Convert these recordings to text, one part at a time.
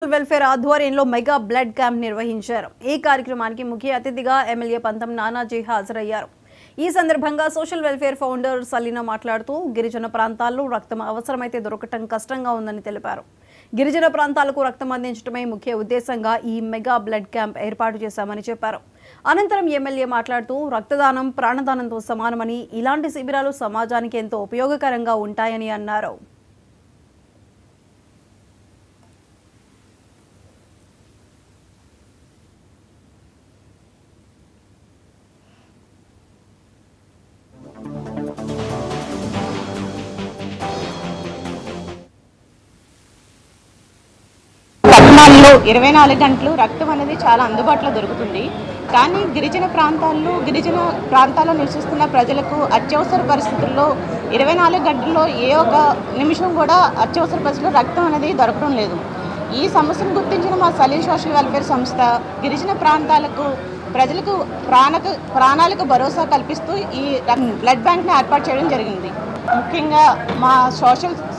Welfare ఆధ్వర్యంలో mega blood camp నిర్వహించారు. ఈ కార్యక్రమానికి ముఖ్య అతిథిగా ఎమ్మెల్యే పంతం నానాజీ హాజరయ్యారు. ఈ సందర్భంగా సోషల్ వెల్ఫేర్ ఫౌండర్ సలీనా మాట్లాడుతూ గిరిజన ప్రాంతాల్లో రక్తం అవసరమైతే దొరకటం కష్టంగా ఉందని తెలిపారు. గిరిజన ప్రాంతాలకు రక్తం అందించడమే ముఖ్య ఉద్దేశంగా ఈ మెగా బ్లడ్ క్యాంప్ ఏర్పాటు చేశామని చెప్పారు. అనంతరం ఎమ్మెల్యే మాట్లాడుతూ రక్తదానం ప్రాణదానంతో సమానమని, ఇలాంటి శిబిరాలు సమాజానికి ఎంతో ఉపయోగకరంగా ఉంటాయని అన్నారు. పట్టణాల్లో 24 గంటలు రక్తం అనేది చాలా అందుబాటులో దొరుకుతుంది. కానీ గిరిజన ప్రాంతాల్లో నివసిస్తున్న ప్రజలకు అత్యవసర పరిస్థితుల్లో 24 గంటల్లో ఏ ఒక్క నిమిషం కూడా అత్యవసర పరిస్థితుల్లో రక్తం అనేది దొరకడం లేదు. ఈ సమస్యను గుర్తించిన మా సలీం సోషల్ వెల్ఫేర్ సంస్థ గిరిజన ప్రాంతాలకు ప్రజలకు ప్రాణాలకు భరోసా కల్పిస్తూ ఈ బ్లడ్ బ్యాంక్ని ఏర్పాటు చేయడం జరిగింది. ముఖ్యంగా మా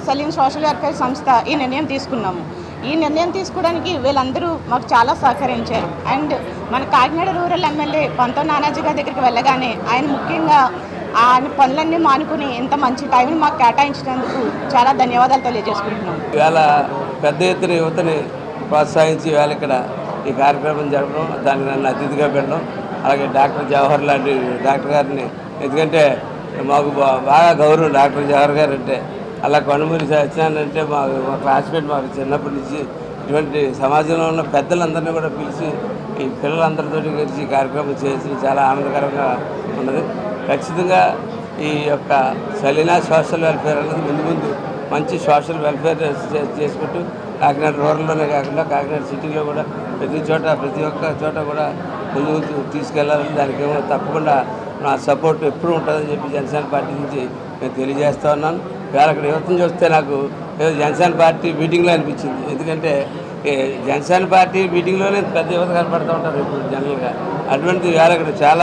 సలీం సోషల్ వెల్ఫేర్ సంస్థ ఈ నిర్ణయం తీసుకున్నాము. ఈ నిర్ణయం తీసుకోవడానికి వీళ్ళందరూ మాకు చాలా సహకరించారు. అండ్ మన కాకినాడ రూరల్ ఎమ్మెల్యే పంతం నానాజీ గారి దగ్గరికి వెళ్ళగానే ఆయన ముఖ్యంగా ఆయన పనులన్నీ మానుకుని ఇంత మంచి టైంని మాకు కేటాయించినందుకు చాలా ధన్యవాదాలు తెలియజేసుకుంటున్నాం. ఇవాళ పెద్ద ఎత్తున యువతని ప్రోత్సహించి ఇవాళ ఇక్కడ ఈ కార్యక్రమం జరపడం, దాన్ని నన్ను అతిథిగా పెట్టడం, అలాగే డాక్టర్ జవహర్ లాంటి డాక్టర్ గారిని, ఎందుకంటే మాకు బాగా గౌరవం డాక్టర్ జవహర్ గారు అంటే. అలా కొండమూరి సత్యనారాయణ అంటే మా క్లాస్మేట్. మాకు చిన్నప్పటి నుంచి ఇటువంటి సమాజంలో ఉన్న పెద్దలందరినీ కూడా పిలిచి ఈ పిల్లలందరితో కలిసి కార్యక్రమం చేసి చాలా ఆనందకరంగా ఉన్నది. ఖచ్చితంగా ఈ యొక్క సలీనా సోషల్ వెల్ఫేర్ అనేది ముందు మంచి సోషల్ వెల్ఫేర్ చేసుకుంటూ కాకినాడ రూరల్లోనే కాకుండా కాకినాడ సిటీలో కూడా ప్రతి ఒక్క చోట కూడా ముందుకు తీసుకెళ్లాలని, దానికేమో తప్పకుండా నా సపోర్ట్ ఎప్పుడు ఉంటుందని చెప్పి జనసేన పార్టీ నుంచి నేను తెలియజేస్తూ ఉన్నాను. ఇవాళ అక్కడ యువతను చూస్తే నాకు ఏదో జనసేన పార్టీ మీటింగ్లో అనిపించింది. ఎందుకంటే జనసేన పార్టీ మీటింగ్లోనే పెద్ద యువత కనపడుతూ ఉంటారు ఇప్పుడు జనరల్గా. అటువంటిది ఇవాళ ఇక్కడ చాలా